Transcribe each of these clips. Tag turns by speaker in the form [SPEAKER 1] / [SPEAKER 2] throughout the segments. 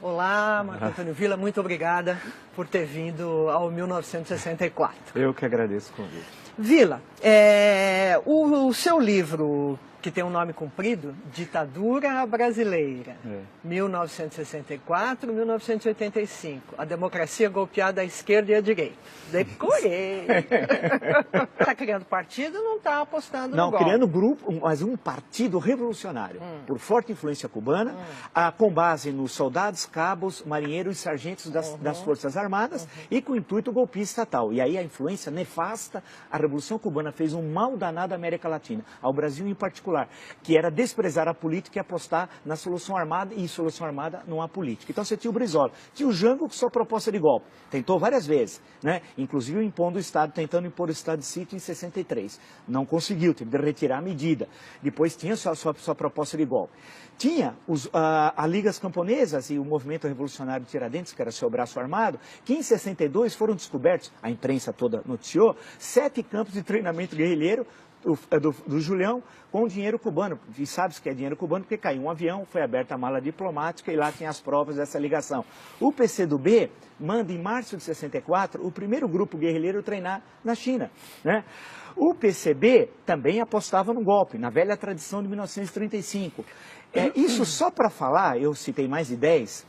[SPEAKER 1] Olá, Marco Antônio Villa, muito obrigada por ter vindo ao 1964.
[SPEAKER 2] Eu que agradeço o convite.
[SPEAKER 1] Villa, o seu livro, que tem um nome comprido, Ditadura Brasileira, 1964-1985, a democracia golpeada à esquerda e à direita. Decorei! Está criando partido, não está apostando no golpe.
[SPEAKER 2] Não, criando grupo, mas um partido revolucionário, por forte influência cubana, com base nos soldados, cabos, marinheiros e sargentos das Forças Armadas e com o intuito golpista estatal. E aí a influência nefasta, a Revolução Cubana fez um mal danado à América Latina, ao Brasil em particular, que era desprezar a política e apostar na solução armada, e solução armada não há política. Então você tinha o Brizola, tinha o Jango com sua proposta de golpe, tentou várias vezes, né? Inclusive impondo o Estado, tentando impor o Estado de sítio em 63. Não conseguiu, teve de retirar a medida. Depois tinha sua proposta de golpe. Tinha a Ligas Camponesas e o Movimento Revolucionário de Tiradentes, que era seu braço armado, que em 62 foram descobertos, a imprensa toda noticiou, 7 campos de treinamento guerrilheiro do Julião com dinheiro cubano. E sabe-se que é dinheiro cubano porque caiu um avião, foi aberta a mala diplomática e lá tem as provas dessa ligação. O PCdoB manda em março de 64 o primeiro grupo guerrilheiro treinar na China, né? O PCB também apostava no golpe, na velha tradição de 1935. Isso só para falar, eu citei mais de 10,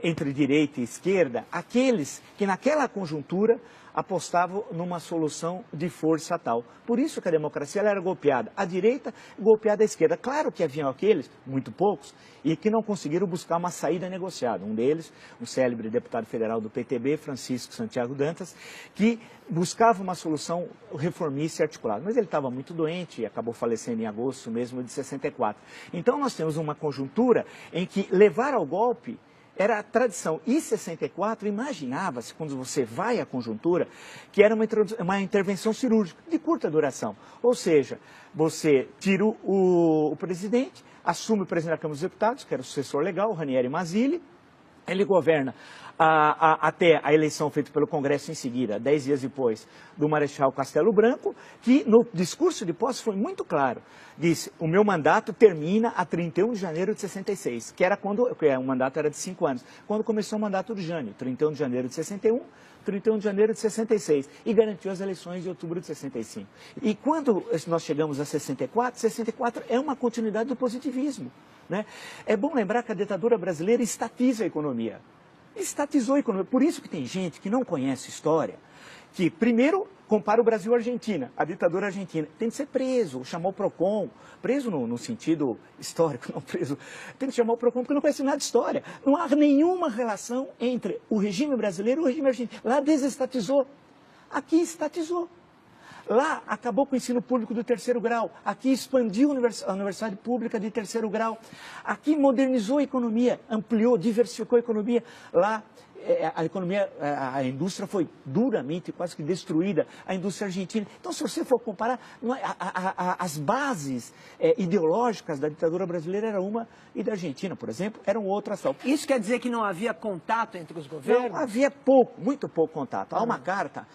[SPEAKER 2] entre direita e esquerda, aqueles que naquela conjuntura apostavam numa solução de força tal. Por isso que a democracia ela era golpeada à direita e golpeada à esquerda. Claro que haviam aqueles, muito poucos, e que não conseguiram buscar uma saída negociada. Um deles, um célebre deputado federal do PTB, Francisco Santiago Dantas, que buscava uma solução reformista e articulada. Mas ele estava muito doente e acabou falecendo em agosto mesmo de 64. Então nós temos uma conjuntura em que levar ao golpe era a tradição. E 64 imaginava-se, quando você vai à conjuntura, que era uma intervenção cirúrgica de curta duração. Ou seja, você tira o presidente, assume o presidente da Câmara dos Deputados, que era o sucessor legal, o Ranieri Mazzilli, ele governa até a eleição feita pelo Congresso em seguida, 10 dias depois, do Marechal Castelo Branco, que no discurso de posse foi muito claro. Disse, o meu mandato termina a 31 de janeiro de 66, que era quando o mandato era de 5 anos, quando começou o mandato de Jânio, 31 de janeiro de 61, 31 de janeiro de 66, e garantiu as eleições de outubro de 65. E quando nós chegamos a 64, 64 é uma continuidade do positivismo, né? É bom lembrar que a ditadura brasileira estatiza a economia. Estatizou a economia. Por isso que tem gente que não conhece história, que primeiro compara o Brasil à Argentina, a ditadura argentina. Tem que ser preso, chamar o PROCON, preso no sentido histórico, não preso. Tem que chamar o PROCON porque não conhece nada de história. Não há nenhuma relação entre o regime brasileiro e o regime argentino. Lá desestatizou, aqui estatizou. Lá acabou com o ensino público do 3º grau, aqui expandiu a universidade pública de 3º grau, aqui modernizou a economia, ampliou, diversificou a economia. Lá a indústria foi duramente, quase que destruída, a indústria argentina. Então, se você for comparar, as bases ideológicas da ditadura brasileira eram uma e da Argentina, por exemplo, eram outras.
[SPEAKER 1] Isso quer dizer que não havia contato entre os governos?
[SPEAKER 2] Não, havia pouco, muito pouco contato. Há uma carta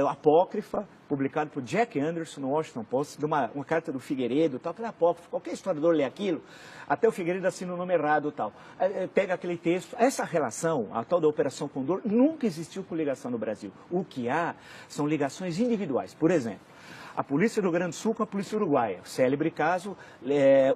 [SPEAKER 2] apócrifa, publicada por Jack Anderson no Washington Post, de uma carta do Figueiredo, tal, que era apócrifa. Qualquer historiador lê aquilo, até o Figueiredo assina o nome errado, tal. Pega aquele texto. Essa relação, a tal da Operação Condor, nunca existiu com ligação no Brasil. O que há são ligações individuais. Por exemplo, a polícia do Rio Grande do Sul com a polícia uruguaia. Célebre caso,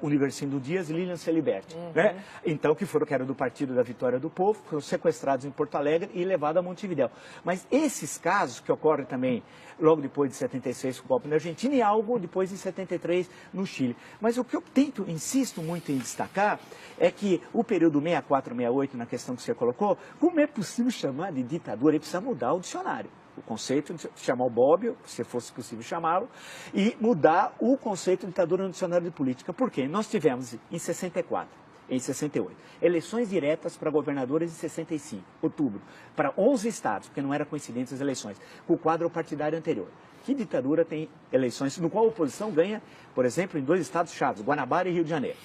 [SPEAKER 2] Universindo Dias e Lilian Celiberti, né? Então, que era do Partido da Vitória do Povo, foram sequestrados em Porto Alegre e levados a Montevidéu. Mas esses casos, que ocorrem também logo depois de 76 com o golpe na Argentina e algo depois de 73 no Chile. Mas o que eu insisto muito em destacar, é que o período 64, 68, na questão que você colocou, como é possível chamar de ditadura? Ele precisa mudar o dicionário. O conceito de chamar o Bobbio, se fosse possível chamá-lo, e mudar o conceito de ditadura no dicionário de política. Por quê? Nós tivemos em 64, em 68, eleições diretas para governadores em 65, outubro, para 11 estados, porque não era coincidente as eleições, com o quadro partidário anterior. Que ditadura tem eleições no qual a oposição ganha, por exemplo, em 2 estados chaves, Guanabara e Rio de Janeiro?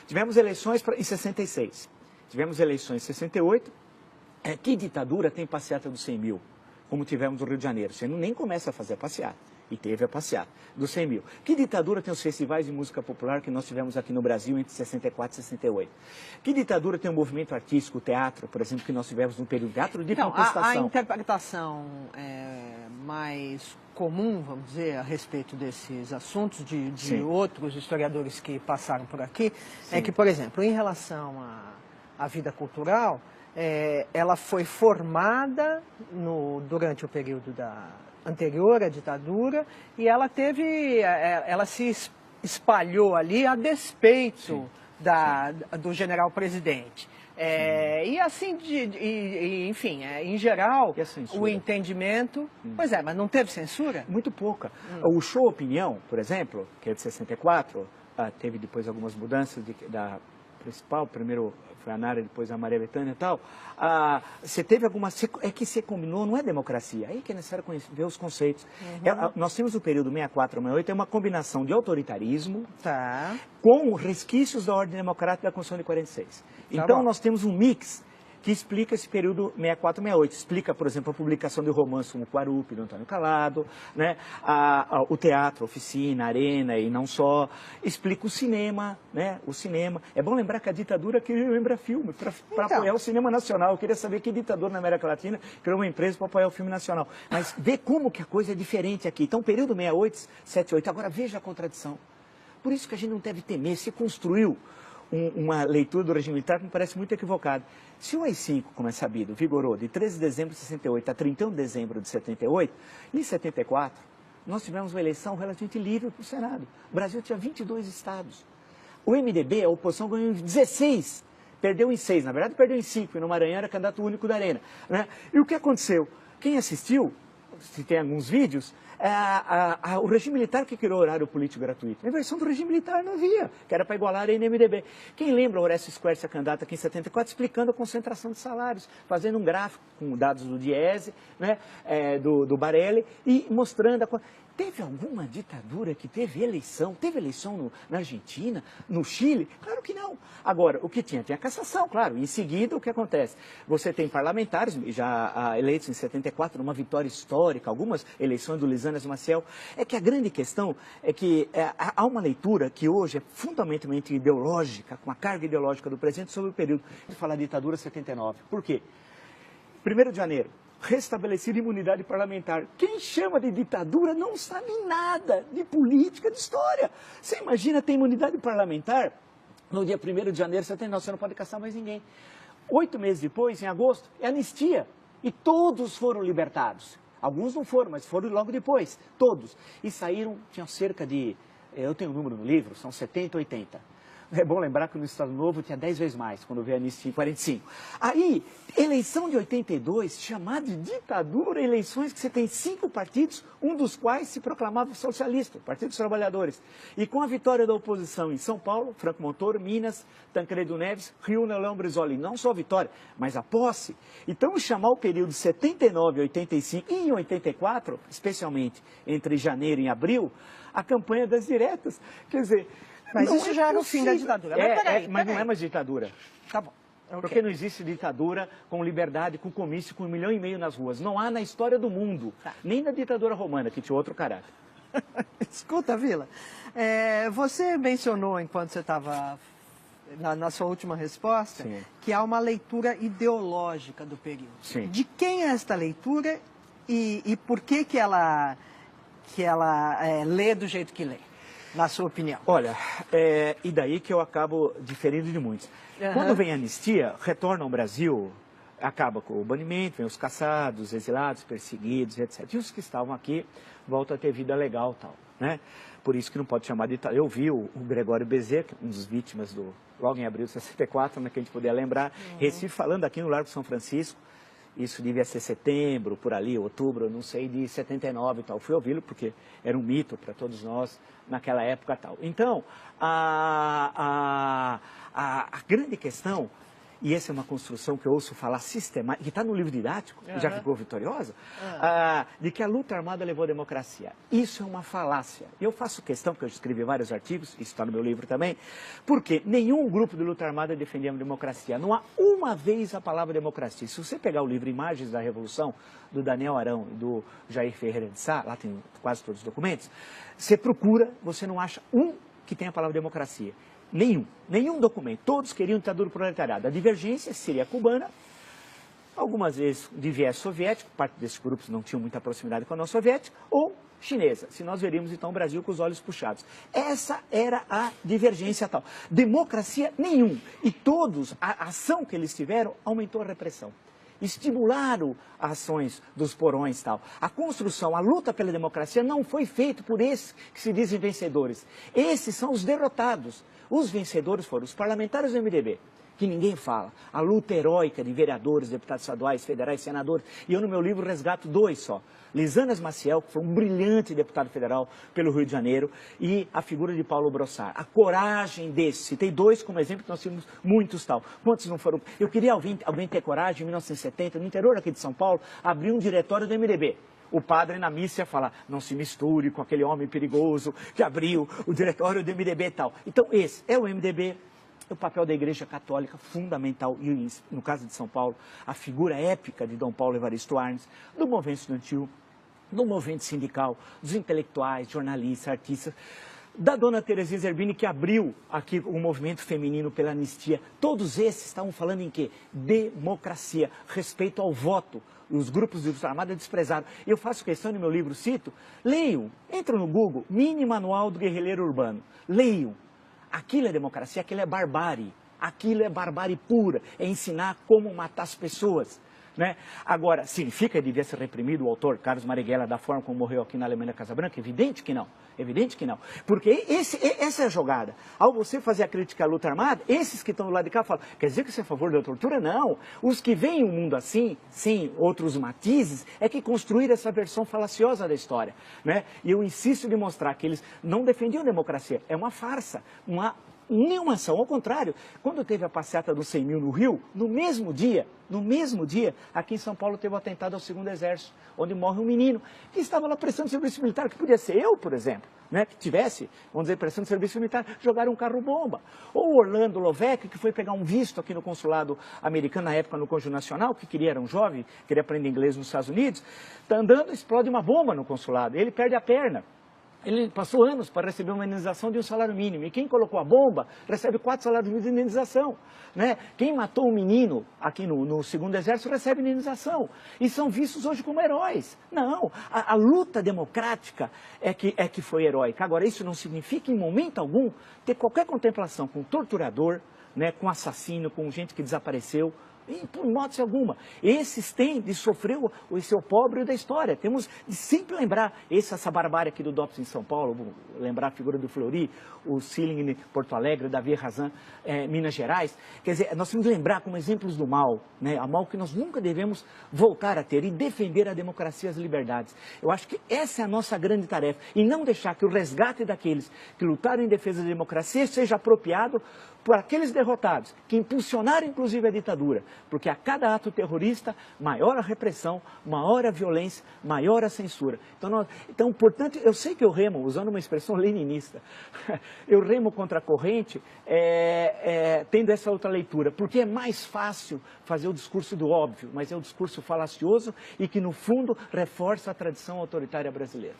[SPEAKER 2] Tivemos eleições em 66, tivemos eleições em 68, que ditadura tem passeata dos 100 mil? Como tivemos no Rio de Janeiro. Você nem começa a fazer a passeata. E teve a passeata dos 100 mil. Que ditadura tem os festivais de música popular que nós tivemos aqui no Brasil entre 64 e 68? Que ditadura tem o movimento artístico, o teatro, por exemplo, que nós tivemos no período teatro de contestação?
[SPEAKER 1] A interpretação mais comum, vamos dizer, a respeito desses assuntos de outros historiadores que passaram por aqui, é que, por exemplo, em relação à vida cultural, ela foi formada durante o período anterior à ditadura e ela se espalhou ali a despeito do general-presidente. E assim, enfim, em geral, o entendimento... Pois é, mas não teve censura?
[SPEAKER 2] Muito pouca. O Show Opinião, por exemplo, que é de 64, teve depois algumas mudanças da principal, primeiro foi a Nara, depois a Maria Bethânia e tal. Você teve algumas... É que você combinou, não é democracia. Aí que é necessário ver os conceitos. Nós temos o período 64 a 68, é uma combinação de autoritarismo com resquícios da ordem democrática da Constituição de 46. Então, nós temos um mix que explica esse período 64 a 68. Explica, por exemplo, a publicação de romance como Quarupi, do Antônio Calado, né? O teatro, a oficina, a arena e não só. Explica o cinema, né? O cinema. É bom lembrar que a ditadura queria lembrar filme, para apoiar o cinema nacional. Eu queria saber que ditador na América Latina criou uma empresa para apoiar o filme nacional. Mas vê como que a coisa é diferente aqui. Então, período 68, 78. Agora, veja a contradição. Por isso que a gente não deve temer. Se construiu uma leitura do regime militar que me parece muito equivocada. Se o AI-5, como é sabido, vigorou de 13 de dezembro de 68 a 31 de dezembro de 78, em 74, nós tivemos uma eleição relativamente livre para o Senado. O Brasil tinha 22 estados. O MDB, a oposição, ganhou em 16, perdeu em 6. Na verdade, perdeu em 5, e no Maranhão era candidato único da Arena. Né? E o que aconteceu? Quem assistiu, se tem alguns vídeos, o regime militar que criou o horário político gratuito. Na versão do regime militar não havia, que era para igualar a Arena e MDB. Quem lembra o Horácio Squercia, candidato aqui em 74, explicando a concentração de salários, fazendo um gráfico com dados do Diese, né, do Barelli, e mostrando Teve alguma ditadura que teve eleição? Teve eleição na Argentina, no Chile? Claro que não. Agora, o que tinha? Tinha cassação, claro. Em seguida, o que acontece? Você tem parlamentares, já eleitos em 74, numa vitória histórica, algumas eleições do Lisânias Maciel. É que a grande questão é que há uma leitura que hoje é fundamentalmente ideológica, com a carga ideológica do presidente sobre o período de falar ditadura 79. Por quê? 1º de janeiro. Restabelecida imunidade parlamentar. Quem chama de ditadura não sabe nada de política, de história. Você imagina ter imunidade parlamentar no dia 1º de janeiro de 79, você não pode caçar mais ninguém. 8 meses depois, em agosto, é anistia. E todos foram libertados. Alguns não foram, mas foram logo depois. Todos. E saíram, tinham cerca de, eu tenho um número no livro, são 70, 80. É bom lembrar que no Estado Novo tinha 10 vezes mais, quando veio a anistia em 45. Aí, eleição de 82, chamada de ditadura, eleições que você tem 5 partidos, um dos quais se proclamava socialista, Partido dos Trabalhadores. E com a vitória da oposição em São Paulo, Franco Montoro, Minas, Tancredo Neves, Rio, Leão Brizola, não só a vitória, mas a posse. Então, chamar o período 79 a 85 e em 84, especialmente entre janeiro e abril, a campanha das diretas. Quer dizer...
[SPEAKER 1] Mas não, isso já era o fim da ditadura.
[SPEAKER 2] Mas não é mais ditadura.
[SPEAKER 1] Tá bom. Okay.
[SPEAKER 2] Porque não existe ditadura com liberdade, com comício, com 1,5 milhão nas ruas. Não há na história do mundo. Nem na ditadura romana, que tinha outro caráter.
[SPEAKER 1] Escuta, Vila, você mencionou, enquanto você estava na sua última resposta, que há uma leitura ideológica do período.
[SPEAKER 2] Sim.
[SPEAKER 1] De quem é esta leitura e por que ela lê do jeito que lê? Na sua opinião?
[SPEAKER 2] Olha, e daí que eu acabo diferindo de muitos. Quando vem a anistia, retorna ao Brasil, acaba com o banimento, vem os caçados, exilados, perseguidos, etc. E os que estavam aqui voltam a ter vida legal e tal, né? Por isso que não pode chamar de ditadura. Eu vi o Gregório Bezerra, um dos vítimas logo em abril de 64, né, que a gente puder lembrar, Recife, falando aqui no Largo São Francisco. Isso devia ser setembro, por ali, outubro, não sei, de 79 e tal. Fui ouvi-lo porque era um mito para todos nós naquela época e tal. Então, a grande questão, e essa é uma construção que eu ouço falar sistemática, que está no livro didático, já ficou vitoriosa, de que a luta armada levou à democracia. Isso é uma falácia. Eu faço questão, porque eu escrevi vários artigos, isso está no meu livro também, porque nenhum grupo de luta armada defendia a democracia. Não há uma vez a palavra democracia. Se você pegar o livro Imagens da Revolução, do Daniel Arão e do Jair Ferreira de Sá, lá tem quase todos os documentos, você procura, você não acha um que tenha a palavra democracia. Nenhum documento. Todos queriam ditadura proletariada. A divergência seria cubana, algumas vezes de viés soviético, parte desses grupos não tinham muita proximidade com a União Soviética, ou chinesa, se nós veríamos então o Brasil com os olhos puxados. Essa era a divergência tal. Democracia nenhum. E todos, a ação que eles tiveram aumentou a repressão. Estimularam as ações dos porões e tal. A construção, a luta pela democracia não foi feita por esses que se dizem vencedores. Esses são os derrotados. Os vencedores foram os parlamentares do MDB, que ninguém fala. A luta heróica de vereadores, deputados estaduais, federais, senadores. E eu no meu livro resgato 2 só. Lisanas Maciel, que foi um brilhante deputado federal pelo Rio de Janeiro, e a figura de Paulo Brossard. A coragem desse. Citei 2 como exemplo, que nós tínhamos muitos tal. Quantos não foram? Eu queria alguém ter coragem, em 1970, no interior aqui de São Paulo, abrir um diretório do MDB. O padre na missa ia falar, não se misture com aquele homem perigoso que abriu o diretório do MDB e tal. Então esse é o MDB, o papel da Igreja Católica fundamental, e no caso de São Paulo, a figura épica de Dom Paulo Evaristo Arnes, do movimento estudantil, do movimento sindical, dos intelectuais, jornalistas, artistas, da dona Terezinha Zerbini, que abriu aqui o movimento feminino pela anistia. Todos esses estavam falando em quê? Democracia, respeito ao voto. Os grupos de luta armada desprezaram. Eu faço questão no meu livro, cito, leiam, entram no Google, Mini Manual do Guerrilheiro Urbano, leiam. Aquilo é democracia, aquilo é barbárie, aquilo é barbárie pura, é ensinar como matar as pessoas. Né? Agora, significa que devia ser reprimido o autor Carlos Marighella da forma como morreu aqui na Alemanha da Casa Branca? Evidente que não. Evidente que não. Porque essa é a jogada. Ao você fazer a crítica à luta armada, esses que estão do lado de cá falam, quer dizer que você é a favor da tortura? Não. Os que veem o mundo assim, sem outros matizes, é que construíram essa versão falaciosa da história. Né? E eu insisto em mostrar que eles não defendiam a democracia. É uma farsa, nenhuma ação. Ao contrário, quando teve a passeata dos 100 mil no Rio, no mesmo dia, aqui em São Paulo teve o atentado ao 2º Exército, onde morre um menino que estava lá prestando serviço militar, que podia ser eu, por exemplo, né, que tivesse, vamos dizer, prestando serviço militar, jogaram um carro-bomba. Ou Orlando Lovec, que foi pegar um visto aqui no consulado americano, na época no Cônjuge Nacional, que era um jovem, queria aprender inglês nos Estados Unidos, está andando, explode uma bomba no consulado, ele perde a perna. Ele passou anos para receber uma indenização de um salário mínimo. E quem colocou a bomba recebe 4 salários mínimos de indenização. Né? Quem matou um menino aqui no 2º Exército recebe indenização. E são vistos hoje como heróis. Não, a luta democrática é que foi heróica. Agora, isso não significa em momento algum ter qualquer contemplação com torturador, né, com assassino, com gente que desapareceu. E, por hipótese alguma, esses têm de sofrer esse opróbrio da história. Temos de sempre lembrar essa barbárie aqui do DOPS em São Paulo, vou lembrar a figura do Fleury, o Sealing em Porto Alegre, Davi Razan, Minas Gerais. Quer dizer, nós temos de lembrar como exemplos do mal, né? A mal que nós nunca devemos voltar a ter e defender a democracia e as liberdades. Eu acho que essa é a nossa grande tarefa e não deixar que o resgate daqueles que lutaram em defesa da democracia seja apropriado por aqueles derrotados, que impulsionaram inclusive a ditadura, porque a cada ato terrorista, maior a repressão, maior a violência, maior a censura. Então, portanto, eu sei que eu remo, usando uma expressão leninista, eu remo contra a corrente, tendo essa outra leitura, porque é mais fácil fazer o discurso do óbvio, mas é o discurso falacioso e que, no fundo, reforça a tradição autoritária brasileira.